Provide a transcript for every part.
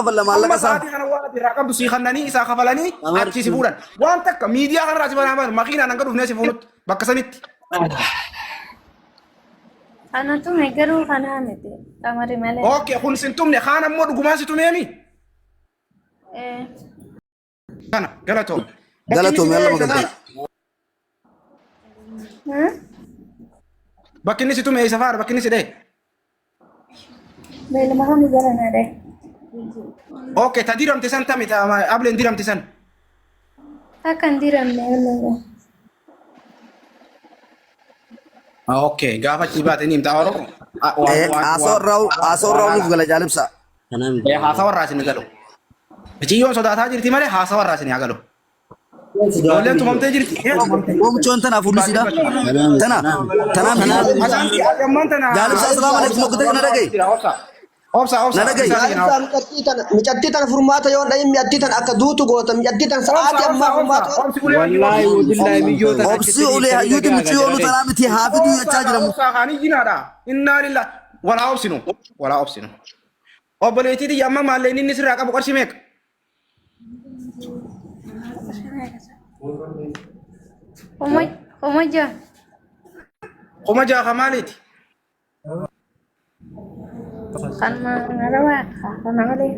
ولا ما لك ساعتي أنا واحد رقم بسيخنني إسا خفلني أكشي سبوران وأنت كميديا كان راسي بنا عمل ماكينة أنا كده في ناس فونت بكسنت أنا تو ميجرو خنا متى تماري ماله أوكي أكون سنتم نخانا مود جماسي توميمي إيه أنا قالتهم قالتهم يلا ما قلت ها بكني تومي أي سفار بكني ده بيل ما هم يجرنا ده أوكي تديرم تسان تامي قبل نديرم تسان تكن ديرم ده أوكي قافت جبات إني متعارف أصور راو نقول جالب سا إيه حاسور راسني قالوا بتيجون صدا تاجر تيمالي حاسور راسني قالوا ولا أنتم مم تاجر مو مشون تنا فلوس ده تنا أسانتي أجمع تنا جالب سا السلام عليكم نقول لك نرجع أوبسا مجددا فرماتا يوم دايم مجددا أكدوتو غوتا مجددا ساعات أما فرماتا والله وبالله ميوتا أبصي أولي هيودي مشيون تلامتي حافظ يتاجر أوبسا خاني جنادا إنا لله ولا أوبسنو أبليتي دي أما مالين نسرع كابو كرسيمك Omaja وما جا خمالتي kan ngarawa kan ngale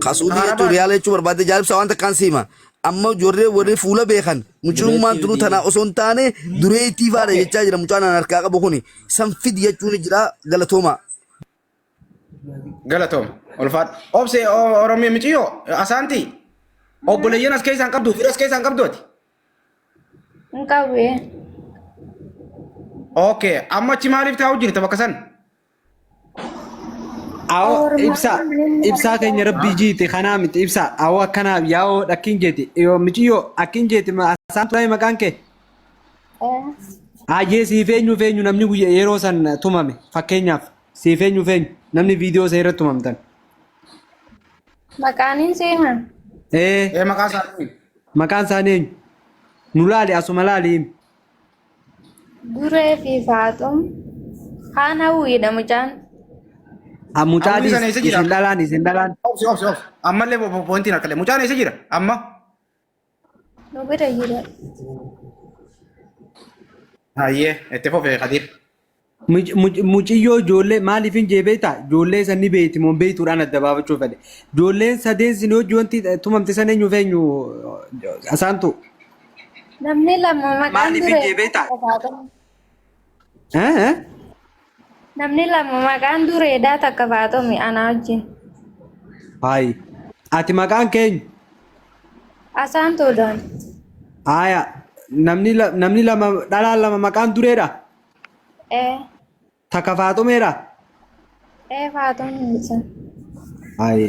خاصودي توريالي تشوف بعد جالب سا وانت كان سيما أما جوري وري فولا بيخان مشون ما تلو تنا أصون تاني دري تيفا ده يتاجر مشانا نركاك بخوني سنفيد يجون جرا غلطوما غلطوم ولفات أوبسي أورمي مچيو أسانتي أوبليين أسكيس أنكبدو فيرس كيس أنكبدوتي engkau ya أوكي أما تشمالي بتاعو جري تبكسن أو إبسا كان يربي جيتي خنامت إبسا أو كنا ياو أكين جيتي يو مجيو أكين جيتي ما سانتو أي مكان كي أجي سيفينيو فينيو نمني ويا يروسان تومامي فكينيا سيفينيو نمني فيديو سيرت تومامتن makanin sih man إيه مكاسر مكان سانين نولالي أسو ملالي dure fi fatum kan hawi da mucan أموتاديس أمو إسان إسندالان أوبسي أما اللي بوينتي نكلم مجانا يسجل أما no beda jira هاي اتفق في خدير muciyyoo ijoollee maaliifin jee beektaa ijoollee sanni beekti moo beektuudhaan adda baafachuu fedhe ijoolleen sadeen sin hojii wanti tumamte san eenyu feenyu asaantu namni lama maqaan maaliifin jee beektaa namni lama maqaan dureedhaa takka faatomi ana wajjin hayi ati maqaan keenyu asaantuudhaan haya namni lama dhalaan lama maqaan dureedha takka faatumeedha faatomi san hayi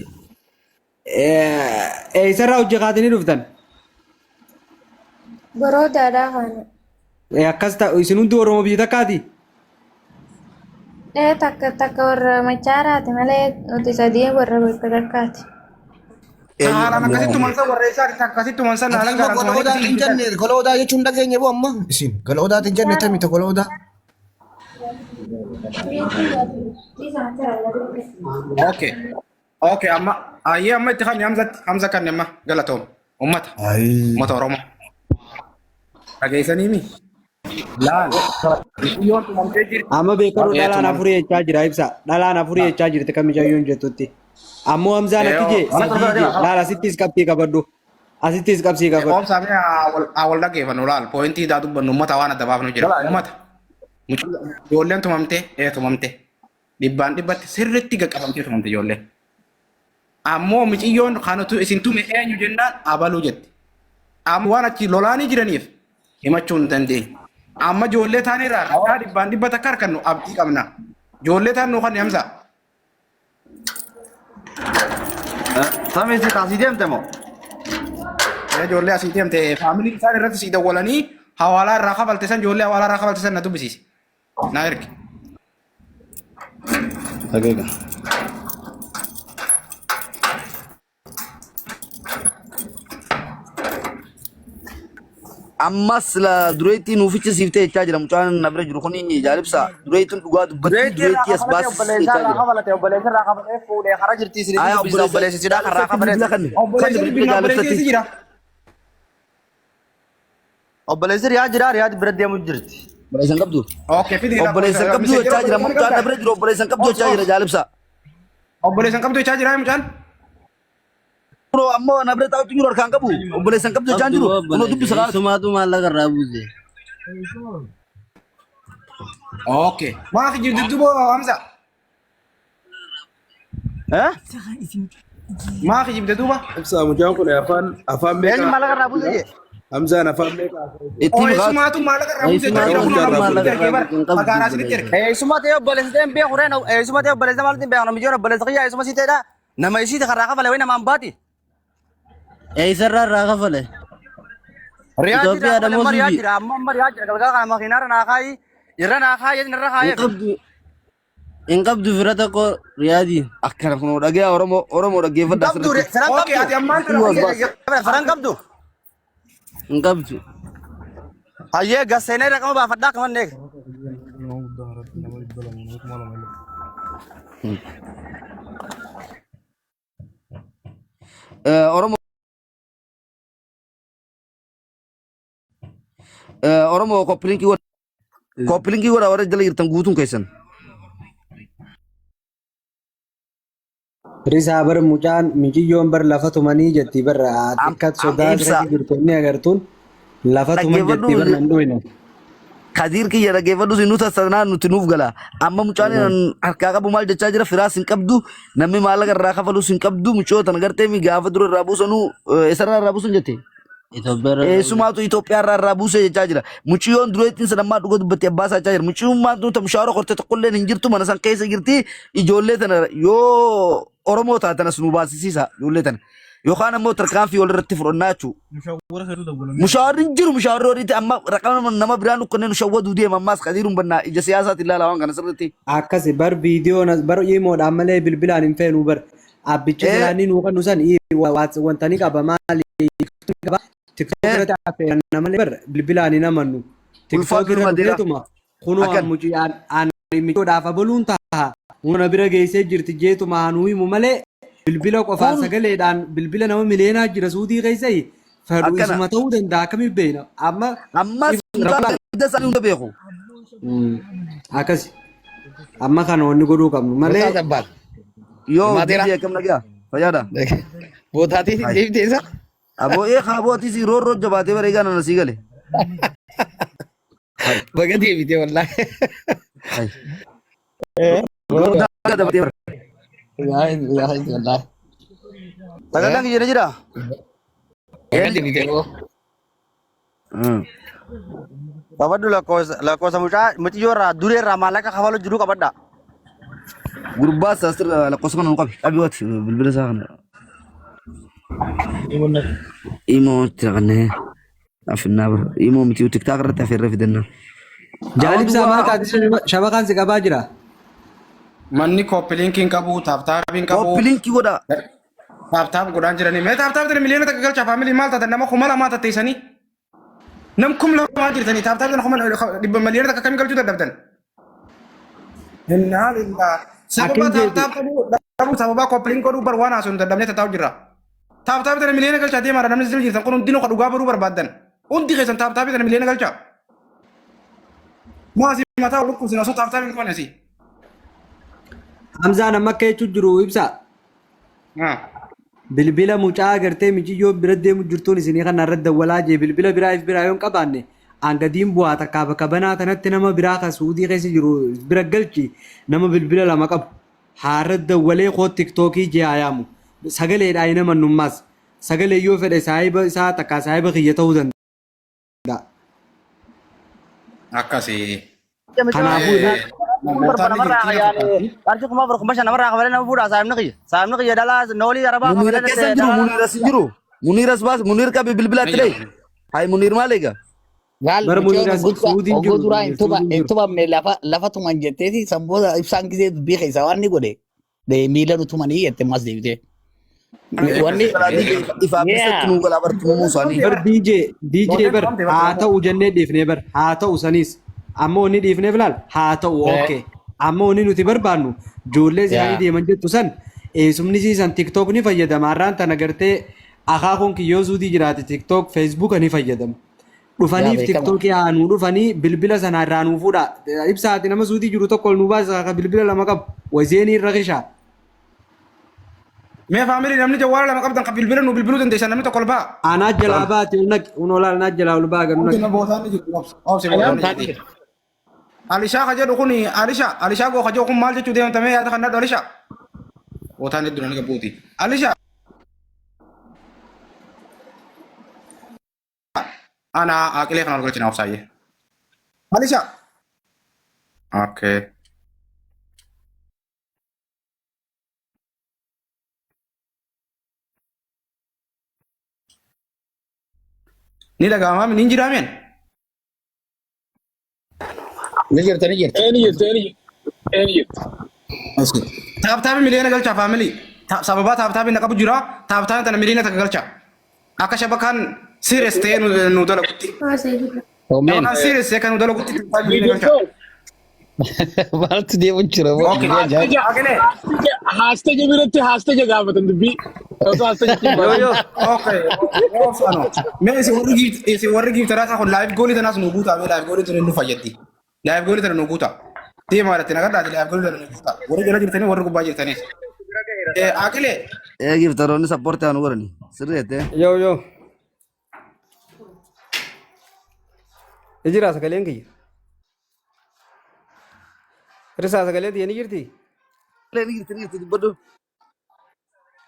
eessarraa hojjetaatanii dhuftan boroodaadhaa kana akkas ta'u isin hundi oromoo biyya takkaati takka warra machaaraati malee nuti sadii warra bakka takkaati haala akkasitti mansa warreessaa akkasitti mansa naalan garan Goloodaa hin jenne goloodaa jechuun dhageenya bu amma isin goloodaa hin jenne tamita goloodaa اوكي اما اي اما اتخاني همزه كان يما قالتهم امتها oromo dhageessanii mi laal yoon tumamtee jirti amma beekaru dhalaan afurii jechaa jira ibsa dhalaan afurii jechaa jirti kamijayyoon jettutti ammoo hamzaan akki jee sadii jee laal asittis qabxii qabadhu asittis qabxii qabadhu oomsaamee awal dhageeffannu laal poointii daa dubbannu ummata waan adda baafnu jira ummata ijoolleen tumamte dhibbaan dhibbatti sirriitti qaqqabamtee tumamte ijoolleen ammoo miciyyoon kanatu isin tume eenyu jennaan abaluu jetti amma waan achi lolaanii jiraniif himachuu hin dandeenye amma ijoollee taanirraa ragaa dhibbaan dhibba takka harkannu abdii qabna ijoollee taannu kan hamsa Samisi taasii deemte moo? ijoollee asii deemte faamilii isaan irratti sii dawwalanii hawaalaa irraa kafalte san ijoollee hawaalaa irraa kafalte san na dubbisiise na erge Dhageega. ammas la dureetti nuuficha siiftee jechaa jira mucaan na bira jiru kuni jaalibsa dureettiin dhugaa dubbatti dureetti as baasisee jechaa jira. Aya obboleessi riyaa jira riyaa bira deemu jirti. obboleessan qabdu. Okay, fidi Obboleessan qabdu jechaa jira mucaan na bira jiru obboleessan qabdu jechaa jira jaalibsa. Obboleessan qabdu jechaa jira mucaan. Bro ammoo na bira taa'utu jiru harkaan qabu obboleessan qabdu jechaa jiru kunoo dubbisa laata. Sumaatu maallaqa irraa buuse. Okay. Maa fi jirtu dubo Hamza. Maa fi jirtu duba. Ibsa mucaan kun afaan beekaa. Eenyu maallaqa irraa buuse jee? Hamzaan afaan beekaa. Ittiin Oh, baatu. sumaatu maallaqa irraa buuse jira kunoo maallaqa irraa buuse. Magaalaa sinitti erga. Eessuma ta'e obboleessi ta'e hin beeku reena eessuma ta'e obboleessi maal hin beeku namichi obboleessi qiyyaa eessuma si ta'edha nama isii karaa kafale wayna maan baati. Eessarraa irraa kafale. Riyaa Itoophiyaa jira dhamoo riyaa suubii. jira amma riyaa jira galgala kana makiinaarra naa kaayi irra naa kaayi irra kaayi. Hin qabdu fira tokko riyaadii. Akkana kunoo dhagaa Oromoo dhaggeeffadhaa Qabdu asirratti. sanan Okay, ati ammaan kana qabdu. Faran qabdu. Hin qabdu. Hayyee gasseenee raqama baafadhaa kamanneeg. Oromoo koppilinkii godha warra jala jirtan guutuun keessan. Risaa bar mucaan miciyyoon bar lafa tumanii jetti bar xiqqat sodaa ibsa. irratti jirtu inni agartuun lafa tuman jetti bar nan dhuyne. Kadiir kiyya dhaggeeffadhu si nuti sanaan nuti nuuf gala. Amma mucaan harkaa qabu maal jechaa jira firaas hin qabdu namni maallaqa irraa kafalus hin qabdu mucoota gartee mi gaafa dura irraa buusanuu isarraa irraa buusan jette. Sumaatu Itoophiyaa irraa buusee jechaa jira. Muciyyoon dureettiin sanammaa dhuga dubbatti abbaasaa jechaa jira. Muciyyuun maatu nuti mushaara qorte tokkolleen hin jirtu mana san keessa jirti ijoollee tana yoo Oromoo taatanas nu baasisiisa ijoollee tana. Yookaan ammoo tarkaanfii walirratti fudhannaa jechuudha. Mushaarri hin jiru mushaarri horiitti amma raqama nama biraan dhukkannee nu shawwaduu deema ammaas qadiiruun bannaa ija siyaasaatti ilaala waan kana sirriitti. Akkasi bar viidiyoon bar imoodhaan malee bilbilaan hin feenu bar abbicha jiraanii nuu kan nusan wanta ni qaba maali qaba tiktook irratti affeeranna malee bar bilbilaan hin amannu tiktook irra dhufeetuma kunoo muciyaan michoodhaaf abaluun ta'a huna bira geessee jirti jeetuma hanuu himu malee bilbila qofaan sagaleedhaan bilbila nama mileenaa jira suutii keessa fedhu isuma ta'uu danda'a akkamiin beekna ammas hunda isaanii hunda beeku. Akkasi amma kana wanni godhuu qabnu malee Yoo biyya kam nagaa fayyaadha. Bootaatii deebiteessa. Aboo abootis roorroo jabaatee bareegaa nana sii gale. Baga deebitee wallaahi. Sagalaan kiyya jira. Baga deebitee oo. Qabaddu lakkoofsa muciyyoo irraa duree irraa maallaqa kafalu jiru qabadda. Gurbaa saasira lakkoofsa kana nu qabi. Qabi waati bilbila isaa kana. Imoo itti dhaqannee afinnaa bara. Imoo miti tiktaak irratti afeerree fidannaa. jaalibsaa maal taate shabakaan si qabaa jira. Manni koppiliinkiin qabu, taaptaabiin qabu. Koppiliinkii godha. Taaptaap godhaan jiranii. Mee taaptaap tana miliyoona takka galchaa faamilii maal taatan nama kuma lamaa tatteessanii. Nam kum lamaa jirtanii taaptaap tana kuma miliyoona takka kamii galchuu dadhabdan. Innaa lillaa. Sababa taaptaap qabu sababa koppiliin godhuu bar waan haasoo dadhabnee tattaa'u jirra. Taaptaap tana miliyoona galchaa deemaa namni sirrii jirtan kun hundinuu dhugaa baruu barbaaddan. Hundi keessan taaptaap tana miliyoona galchaa. Maasii mataa dhukkubsin osoo taaptaap hin qabne asii. Hamzaan amma akka jechuun jiru ibsa. Bilbila mucaa agartee mijiyyoo bira deemu jirtuun isinii kana irratti dawwalaa jee bilbila biraa yoon qabaanne angadiin bu'aa takkaa bakka banaa tanatti nama biraa kan suudii keessa jiru bira galchi nama bilbila lama qabu haarra dawwalee koo tiktookii jee hayaamu sagaleedhaa hin amannummaas sagalee yoo fedhe saahiba isaa takkaa saahiba kiyya ta'uu danda'a. Akkasii. Kanaafuu Qarshii kuma afur kuma shan namarraa kafalee nama fuudhaa saayimni kiyya dhalaa noolii arabaa Muniira keessa hin jiru Muniiras hin jiru. Muniiras baas Muniir qabi bilbila itti dhahi. Hayi Muniir maal eega? bara Muniiras suudiin jiru. Duraa hin tubamne lafa tuman jetteeti sanboota ibsaan gisee dubbii keessa waan ni godhe miila nu tumanii jette mas deebitee. Wanni Ifa bisa tunu kala bartu musani. bar DJ bar haa ta'u jennee dhiifnee bar haa ta'u sanis ammoo inni dhiifnee bilaal haa ta'u okay ammoo inni nuti barbaannu ijoollee isaanii deeman jettu san eessumni siisan tiktok ni fayyadama har'aan tana gartee akaakuun kiyyoo suutii jiraate tiktok feesbuuka ni fayyadamu dhufaniif tiktok yaanuu dhufanii bilbila sana irraa nuu fuudha ibsaati nama suutii jiru tokko nuu baasa akka bilbila lama qabu wazeenii irra qishaa. Mee faamilii namni jawwaara lama qabdan kan bilbila nu bilbiluu dandeessan namni tokko olbaa. Anaa jalaa baate unolaa anaa jalaa ol baa gannu Alishaa ka jedhu kun Alishaa goo ka jedhu kun maal jechuu deemtamee yaada kan nadhu Alishaa. Bootaan hedduu nani gabbuuti. Alishaa. Ana aqilee kan argachina obsaayyee. Alishaa. Okay. Ni dhaga'amaa ni jiraameen. ni jirta. Taaptaabi miliyoona galchaa faamilii. Sababa taaptaabi na qabu jira. Taaptaabi tana miliyoona takka galchaa. Akka shabakaan serious ta'ee nu dalagutti. Shabakaan serious ta'ee kan nu dalagutti taaptaabi miliyoona galchaa. Maaltu deemuun jira? Haasta jabirratti haasta jagaafatan dubbii. Okay. Mee isin warri giiftaraa kan live goolii tanaas nu guutaa mee live goolii tana nu fayyaddi. Live goolii tana nu guutaa. Deemaa irratti nagaddaati live goolii tana nu guutaa. Warri jala jirtanii warri gubbaa jirtanii. Aqilee. Giftaroonni sappoortii anu godhani. Sirreete. Yoo. Ijira sagaleen kiyya. Risaa sagalee tiyya ni jirti? Ni jirti dubbadhu.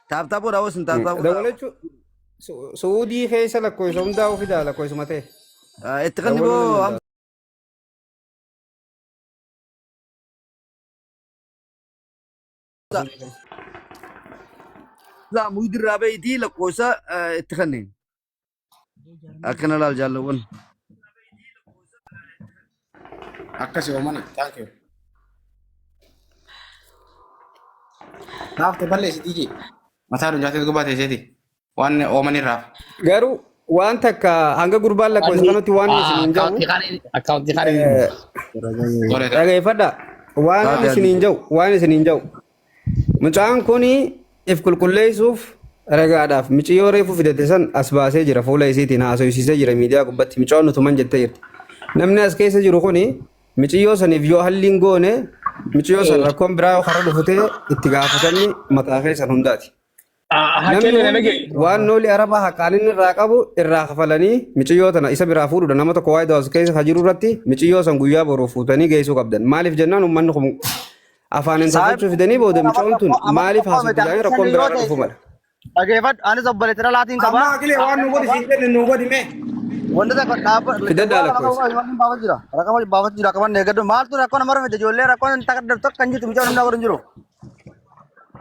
Taaptaa boodhaa wasin taaptaa boodhaa. Dabalachuu Suudii keessa lakkoofsa hundaa ofiidhaa lakkoofsuma ta'e. Itti kan dhiboo Zaamuu dirraa ba'iitii lakkoofsa itti kanneen. Akkana laal jaallawwan. Akkasii oomana. Thank you. Naaf te balleessiti ije. Mataa dunjaatee gubbaa teesseeti. Waan ooman irraaf. Garuu waan takka hanga gurbaan lakkoofsa kanatti waan isiniin jahu. Akkaawuntii kan Dhageeffadha. Waan isiniin jahu. Mucaan kuni if qulqulleessuuf ragaadhaaf miciyyoo reefu fidate san as baasee jira fuula isiitiin haasofsiisee jira miidiyaa gubbatti micoon nutuman jettee jirti. Namni as keessa jiru kuni miciyyoo saniif yoo halliin goone miciyyoo san rakkoon biraa karra dhufutee itti gaafatamni mataa keessan hundaati. Waan nooli araba haqaan inni irraa qabu irraa kafalanii miciyyoo tana isa biraa fuudhuudha nama tokko waayee daawwas keessa kajiru irratti miciyyoo san guyyaa boruuf fuutanii geessuu qabdan. Maaliif jennaan uummanni kun afaan saafachuu fidanii booda micoon tun maaliif haasofsiisanii rakkoon biraa dhufu mala. Dhageeffadhu anis obboleettira laatiin qaba. Amma aqilee waan nu godhi siin jedhe nu godhi mee. Wanta takka dhaabba. Fidaddaa lakkoofsa. Baafat jira. Rakkoon baafat jira qaban eeggadhu maaltu rakkoon nama rafete ijoollee rakkoon takka tokko kan jirtu micoon humnaa godhan jiru.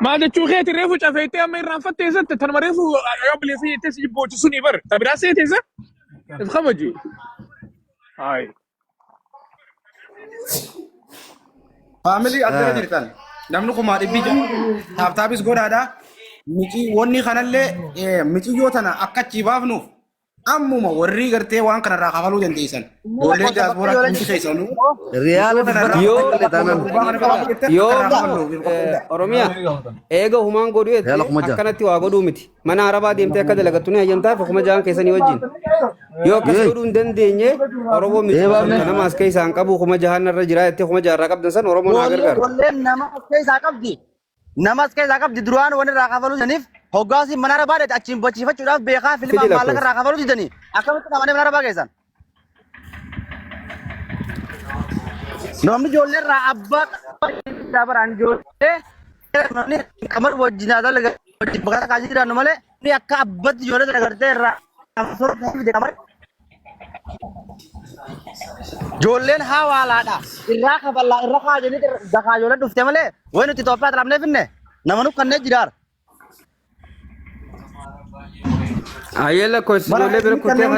Maal jechuu keeti reefu cafeettee amma irraanfattee eessatti tanuma reefu yoo bileessa jettee si jibboochisu ni bar. Tabiraa seeteessa? If kabaji. Hayi. Faamilii akkana jirtan. Namni kumaa dhibbii jira. Taaptaapis godhaadha. Wanni kanallee miciyyoo tana akka achi baafnuuf ammuma warri gartee waan kanarraa kafaluu dandeessan. Ijoollee diyaasbooraa hundi keessanuu. Riyaala Yoo Oromiyaa eega humaan godhu akkanatti waa godhuu miti. Mana arabaa deemtee akka dalagattu ni hayyamtaaf akkuma jaan keessanii wajjin. Yoo akkas godhuu hin dandeenye Oromoo miti nama as keessaa hin qabu kuma jahaanarra jira jettee kuma jaarraa qabdan san Oromoon haa gargaaru. Ijoolleen nama as keessaa qabdi. Nama as keessaa qabdi duraan waan irraa kafaluu saniif hoggaasii mana arabaa dheedha achiin bochiifachuudhaaf beekaa filmaa maallaqa irraa kafaluu didanii akkamitti qabanee mana arabaa keessan. Namni ijoollee irraa abbaa dabaraan ijoollee namni qamar wajjin dalaga wajjin bakka kaasii jiraannu malee ni akka abbatti ijoollee dalagartee irraa qamar. Ijoolleen hawaalaadha. Irraa kafallaa irra kaajanii dakaa ijoolleen dhufte malee wayi nuti Itoophiyaa talaabnee finne nama nuuf kanneen jiraar. Ayyee lakkoofsi ijoollee bira kuttee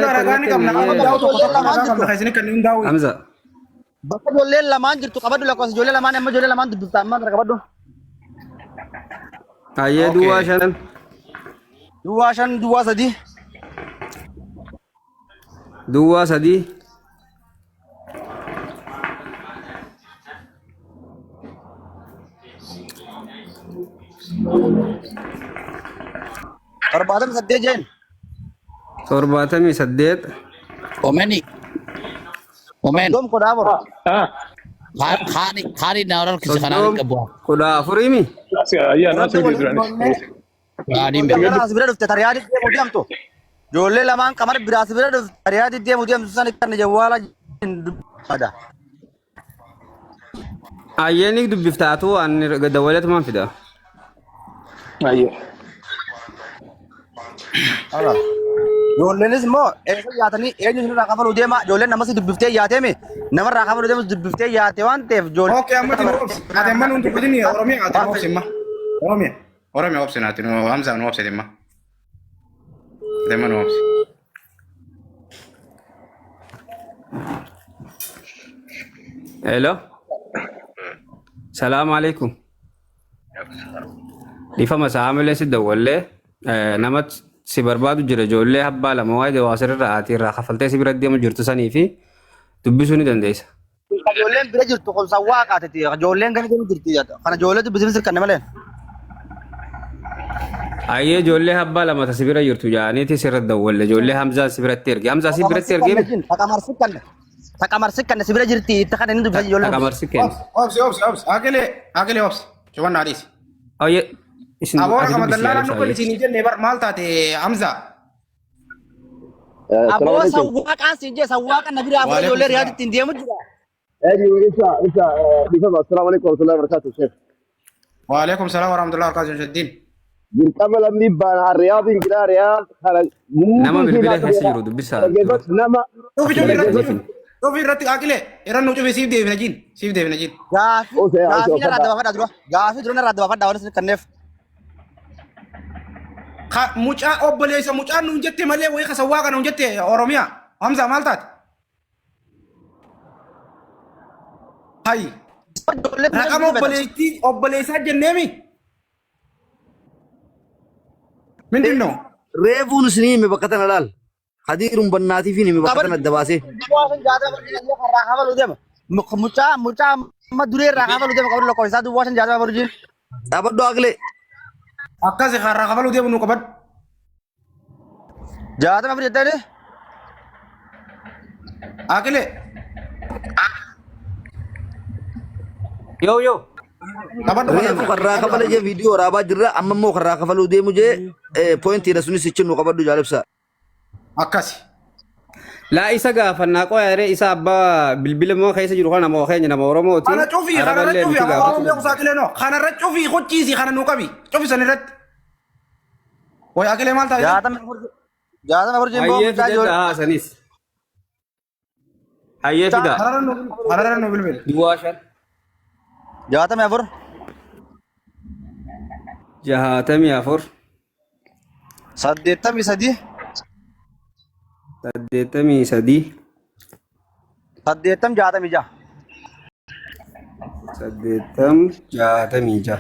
Hamza. Bakka ijoolleen lamaan jirtu qabaddu lakkoofsi ijoollee lamaan amma ijoollee lamaan dubbifta amma qabaddu. Ayyee duwwaa shanan. Duwwaa 5 duwwaa 3. Duwwaa 3. Torbaatamii 8 jeen. 78. Omeni. Omen. Dom ko daabor. Ah. Khani na oral kisi khana ni kabwa. Kudha afurimi. Iya, nasi di duran. Khani me. Biraas bira dhufte tariyaadi deemu deemtu. Ijoollee lamaan qamar biraas bira dhufte tariyaadi deemu deemtu san kan jawwaala ada. Ayyeenik dubbiftaatu an dawalet man fida. Iya. Ijoolleenis immoo eessa yaatanii eenyu irraa kafaluu deema ijoolleen namas dubbiftee yaateemi namarraa kafaluu deemus dubbiftee yaate waan ta'eef ijoollee. Oke, amma tinu obsi. Ate man untuk begini ya, Oromia ate obsi ma. Oromia. Oromia obsi na tinu Hamza no obsi ma. Ate man obsi. Hello. Salaam alaikum. Difama saamile si dawalle namat si barbaadu jira ijoollee abbaa lama waa'ee jawaasirra ati irraa kafaltee si bira deemu jirtu sanii fi dubbisuu ni dandeessa. Ijoolleen bira jirtu kun sawwaa qaatati ijoolleen gani gani jirti kana ijoollee dubbisiin kan malee. Ayyee ijoollee abbaa lama si bira jirtu jaaniiti sirra dawalle ijoollee Hamzaa si biratti erge Hamzaa si biratti ergee Taqamarsi kan si bira jirti itti kan inni dubbisa ijoolleen. Taqamarsi kenna. Obsi, obsi, obsi. Akele obsi. Cuman nadis. Ayyee isin Abora kama dalala no polisi ni jenne bar malta te Hamza. Aboo sawwaa qaasi je sawwaa kan bira afur ijoollee riyaadi ittiin deemu jira. إنت بفهم السلام عليكم ورحمة الله وبركاته شيخ. وعليكم السلام ورحمة الله وبركاته الدين. قبل أن نبان الرياض كده رياض nama bilbila keessa jiru dubbisaa. نما Tufi irratti akile irra nu cufi siif deebina jin siif deebina jin. Gaafii narraa dabaafadha dura. Gaafii dura narraa dabaafadha waan isin kanneef. Mucaa obboleessa mucaan nuun jette malee wayii kasawwaa kana nuun jette Oromiyaa. Hamza maal taate? Hayi. Raqama obboleessaa jenneemi. Mindin noo? Reefuun isinii hime bakka tana laal. Hadiiruun bannaatii fi hime bakka tana dabaasee. Mucaa amma duree irraa kafalu deema qabdu lokko isaa duwwaa 5 jaatama barujin. Dhaabaddu Akilee. Akkasi karraa kafaluu deemu nu qabadhu. Jaatama barujin jettee Akile. Yoo. Reefu karraa kafale jee viidiyoo waraabaa jirra amma immoo karraa kafaluu deemu jee poointiidha sunis ichi nu qabaddu jaalibsa. Akkasi. Laa isa gaafannaa qoyaaree isa abbaa bilbila moo keessa jiru kana moo keenya nama Oromooti. Kana cufii kanarra cufii Oromoo beeku Akilee noo kanarra cufii hojiisi kana nu qabi cufi san irratti. Way Akilee maal taate? jaatama barujin boo Hayyee mucaa fida ijoollee. haasanis. Hayyee fida. Kanarra nu bilbil. Duwwaa 5. Jaatama afur. 64. 83. 83. 80 jaatamii jaha. 66.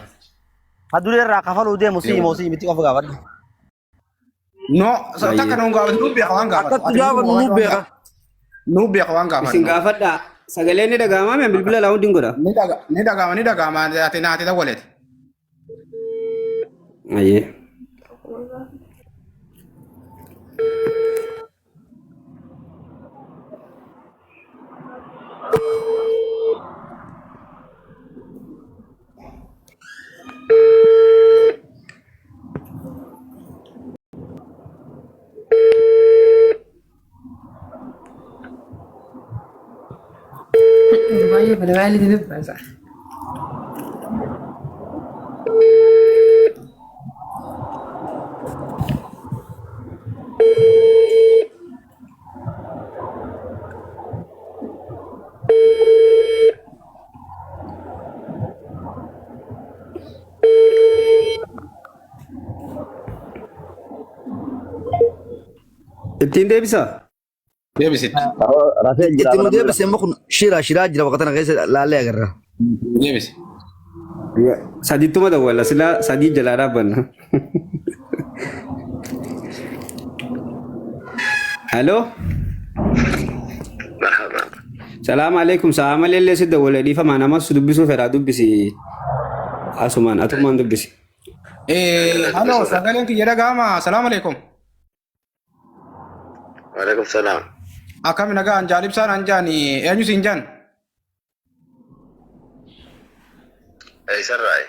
Haduree irraa kafaluu deemu sii miti qofa gaafadhu. No, takka nu gaafatu nu beeka waan gaafatu. Akkatti gaafa nu beeka. Nu beeka waan gaafatu. Isin gaafadha. Sagaleen ni dhaga'amaa mee bilbila laa hundi godha. Ni dhaga'ama ati naati dawwaleeti. Hayyee. Ittiin deebisaa? Deebisit. Itti nu deebise immoo kun shiraa jira bakka tana keessa laallee agarra. Deebisi. Sadiittuma dawwala silaa sadii jalaa dhaabbanna. الو مرحبا. السلام عليكم سلام اللي سيده ولا دي فما انا ما سدبسو فرا دبسي اسمان اتمان دبسي halo sagaleen kiyya dhaga'ama salaamu alaikum وعليكم السلام. akkami nagaan jaalibsaan anjaani eenyu siin jaan أي سرعي.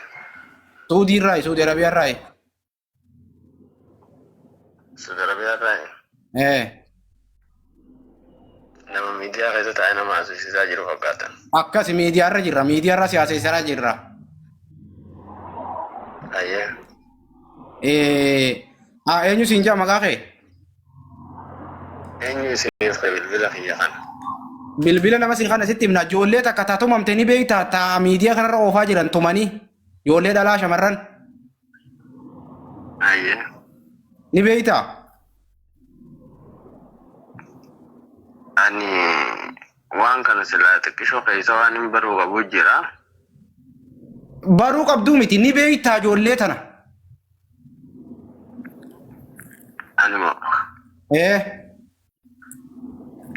suudii irraayi suudii arabiyaa irraayi سيد ربيع الرأي. ee نما ميديا غيظة أنا ما أسوي ساجر فقاتا. akkasi miidiyaarra jirra miidiyaarra siyaaseessaraa jirra أيه. eenyu siin jaa maqaa kee أين يسيف قبل بلا خيان. bilbila nama siin kana sitti himna ijoollee takka taa tumamte ni beektaa taa miidiyaa kanarra oofaa jiran tumanii ijoollee dhalaa shamarran أيه. ni beektaa أني وان كان سلاتك شو قيسا وان برو أبو جرا. baruu qabduu miti ni beektaa ijoollee tana أنا ما. ee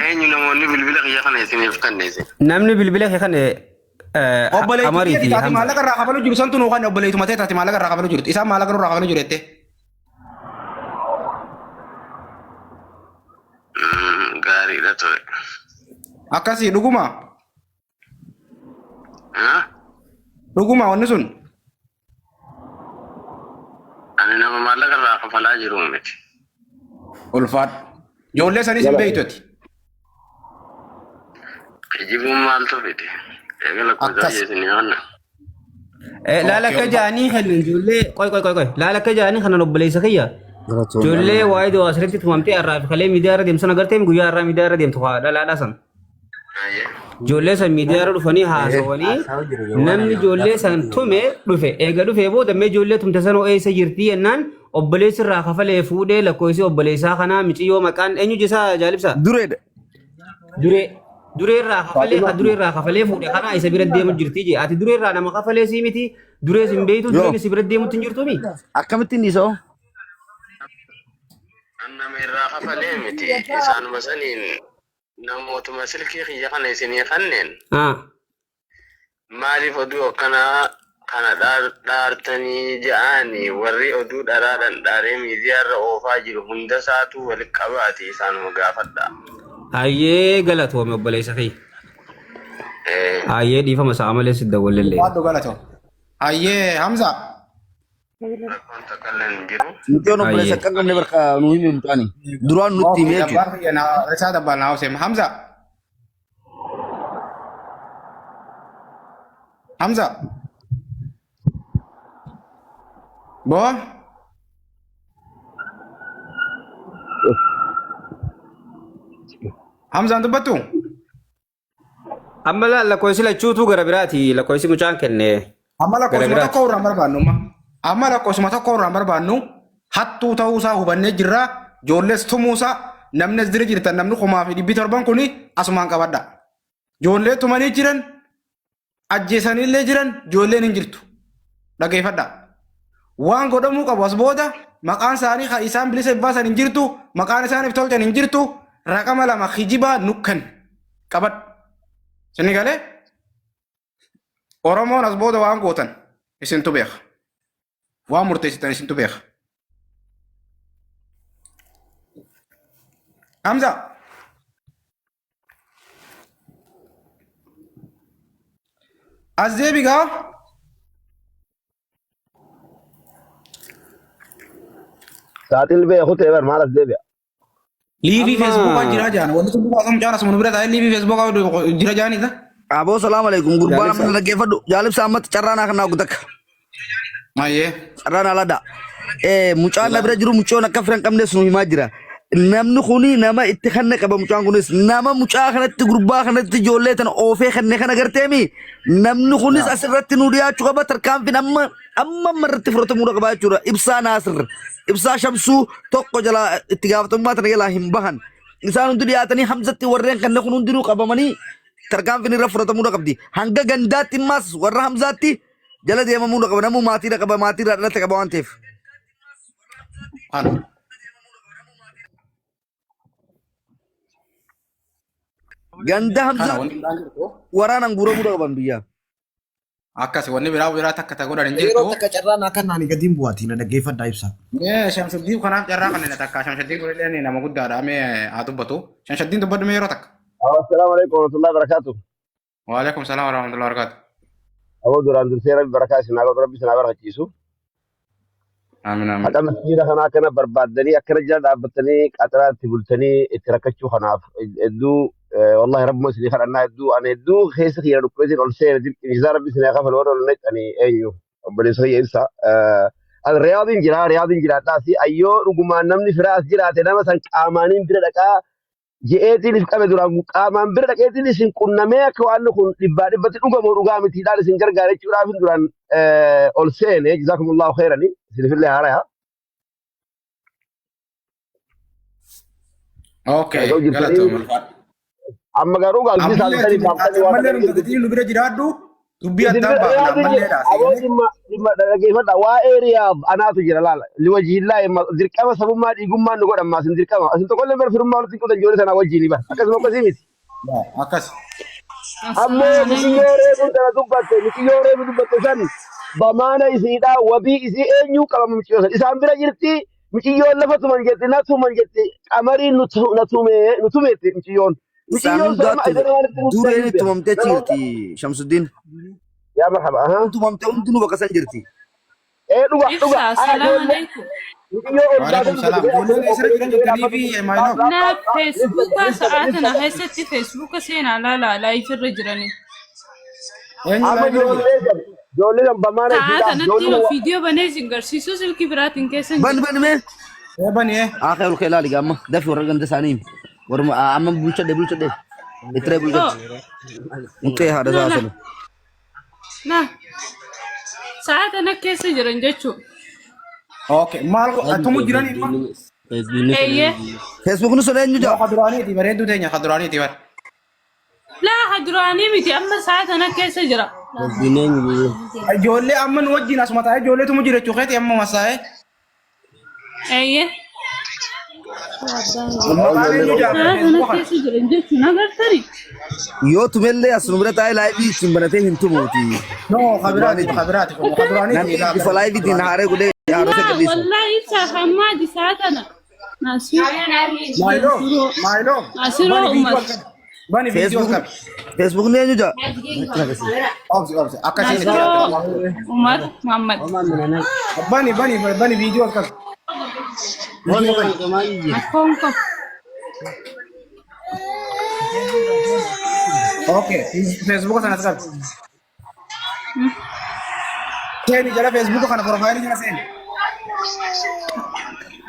أين ينموني بالبلا خيان يسيني فكنيسي. نمني بالبلا كان obboleetti keeti taati maallaqa irraa kafalu jiru santu nuuqan obboleettuma ta'e taati maallaqa irraa kafalu jirtu isaan maallaqa irraa kafalu jiru jettee Gari dah tu. akkasii dhuguma Hah? dhuguma wanni sun Ani nama malah kan raka pala jiru miti. ulfaadhu ijoollee sanis hin beeytoti Kijibu mal tu fiti. Egal aku dah jadi ni mana. لا لك جاني خلين جولي كوي لا لك جاني خلنا نبلي سخيا جولي وايد واسرتي تمامتي الراف خلي ميديار ديم سنه غرتي مغيا الراف ميديار ديم تو لا سن Ayah. جولي سن ميديار دفني هاسوني نمني جولي سن تومي دفه ايغا دفه بو دمي جولي تم تسنو اي سيرتي انان obboleessi irraa kafalee fuudhee lakkoofsi obboleessaa kanaa miciyyoo maqaan eenyu jisaa jaalibsaa dureedha duree irraa kafalee ka duree irraa kafalee fuudhe kana isa bira deemu jirti je ati duree irraa nama kafalee sii miti duree sin beeytu dureen si bira deemutti hin jirtu mi akkamittiin dhiisoo Anna merah apa le miti. Isan masanin. Namotu masil kiri kan isini kanen. Mali fodu kana dar tani jaani warri odu daradan dare midiyar ofa jiru hunda satu wal qabati isan mugafadda. ayyee galatoome obboleessa kee ayyee dhiifama isaa malee sidda walillee waaddu galatoo ayyee hamza Konta kallan jiru. mucaan obboleessa akka qabne barka nuu himi mucaani duraan nutti himee jechuudha. Dabbar kiyya isaa dabbal naa hoseem hamza hamza bo hamzaan dubbattu amma lakkoofsi lachuutu gara biraati lakkoofsi mucaan kenne amma lakkoofsuma tokko irraan barbaannu amma lakkoofsuma tokko irraan barbaannu hattuu ta'uusaa hubannee jirra ijoollees tumuusaa namni as dira jirtan namni 1,700 kuni asumaan qabadha ijoollee tumanii jiran ajjeesaniillee jiran ijoolleen hin jirtu dhageeffadha waan godhamuu qabu as booda maqaan isaanii kan isaan bilisa baasan hin jirtu maqaan isaaniif tolchan hin jirtu raqama 2 kijibaa nukkan qabadha sini galee Oromoon as booda waan gootan isintu beeka waan murteessitan isintu beeka Hamza as deebi gaa Saatil be khute bar malas debe. liivii feesbuukaa jira jaan wanti sun duuba asam jaan asuma nu bira taa'ee liivii feesbuukaa jira jaanidha Aboo salaam alaikum gurbaan amma dhaggeeffadhu jaalibsa ammatti carraanaa kan naagu takka maayee carraanaa ladha mucaan na bira jiru mucoon akka firan qabnes nu himaa jira namni kuni nama itti kanne qaba mucaan kunis nama mucaa kanatti gurbaa kanatti ijoollee tana oofee kanne kana garteemi namni kunis asirratti nu dhiyaachuu qaba tarkaanfiin amma irratti fudhatamuu qaba jechuudha ibsaa naasir ibsaa shamsuu tokko jala itti gaafatamummaa tana jalaa hin bahan isaan hundi dhiyaatanii hamzatti warreen kanne kun hundinuu qabamanii tarkaanfiin irra fudhatamuu qabdi hanga gandaatti immaas warra hamzaatti jala deemamuu qaba namuu maatiidha qaba maatiirraa dhalate qaba waan ta'eef. Ganda Kana Hamza wanni biraan jirtu. waraanaan guuramuu qaban biyya. Akkas wanni biraa takka ta'uu godhan hin Yeroo jirtu. takka carraan akka naani gadiin bu'aati na dhaggeeffadhaa ibsa. Shamsuddin kanaaf carraa kan takka Shamsuddin kunillee nama guddaadha mee haa dubbatu. Shamsuddin dubbadhu mee yeroo takka. Assalamu alaikum warahmatullahi wabarakatuh. Waalaikum salaam wa rahmatullahi wa barakatuh. Abu duraan dursee rabbi barakaa isin haa godhu rabbi isin haa barachiisu. Amiin amiin. Haqa masjiida kanaa kana barbaaddanii akkana jala dhaabbatanii qaxaraa itti bultanii itti rakkachuu kanaaf hedduu wallahi rabbi isinii kadhannaa hedduu keessa kiyya dhukkubeetiin ol seena dirqisiisaa rabbi isin haa kafalu warra ol naqxanii eenyu obboleessa kiyya ibsa. Riyaadiin jiraadhaa fi ayyoo dhugumaan namni firaas jiraate nama san qaamaaniin bira dhaqaa je'eetiin if qabe duraan qaamaan bira dhaqeetiin isin qunnamee akka waan kun dhibbatti dhugamu dhugaa mitiidhaan isin gargaara jechuudhaaf duraan ol seene jazaakumullahu khairani isinifillee haaraya. Okay, galatoomuu. Amma garuu galbii isaanii baafanii waan nu bira jiraadhu dubbii addaan baafna ammalleedha. Dhimma dhaggeeffadha waa'ee riyaad anaatu jira laala liwajiillaa dirqama sabummaa dhiigummaan nu godhan maasin dirqama asin tokkollee bara firummaa walitti qutan ijoollee sanaa wajjini bara akkasuma akkasii miti. Akkas. Ammoo mitiyyoo reefu dubbatte san bamaana isiidhaa wabii isii eenyuu qabama mitiyyoo san isaan bira jirti mitiyyoon lafa tuman jetti na tuman jetti qamariin nu tumeetti mitiyyoon. Saamin dureen itti tumamtee jirti Shamsuddin. Yaa marhaba. Tumamtee hundinuu bakka san jirti. Dhuga. Assalamu alaikum. Waalaikum salaam. Ijoolleen eessa jiran jettanii fi maayinoo. Na Facebooka sa'aatina keessatti Facebooka seenaa laala laayifirra jirani. Ijoolleen bamaana Sa'aatinatti viidiyoo banee isin garsiisuu silkii biraatiin keessan Ban mee. Bani'ee. Akhiru khilali gamma dafi warra ganda isaanii. Warma amma bulchadhe itre bulchadhe. Mutee haadha saasana. Na sa'aatina keessa jiran jechuudha. Okay, maal atumu jiran ilma. Eeyyee. Facebook nu solee nyuja. Khaduraaniiti bareedduu teenya khaduraaniiti bar. Laa haduraanii miti amma sa'aatina keessa jira. Ijoollee amma nu wajjin asuma taa'ee ijoolleetu jira jechuudha amma masaa'ee. Eeyyee. Maqaan keessa jiran jechuun agartani. Yoo tumellee as nu bira taa'ee laayivii ittiin banatee hin tumuuti. No, khaduraaniiti. Khaduraaniiti. Namni bifa laayivii ittiin haaree godhee haarota gadhiisa. Wallahi ibsa hammaadi sa'aatina. Maayiloo. Asiroo umar. Bani viidiyoo qabi. Facebook ni eenyu jaa? Obsi. Akkasii. Umar Muhammad. Bani viidiyoo qabi. Akkoon ko. Okay, Facebook sana qabi. Seeni jala Facebook kana profaayilii jala seeni.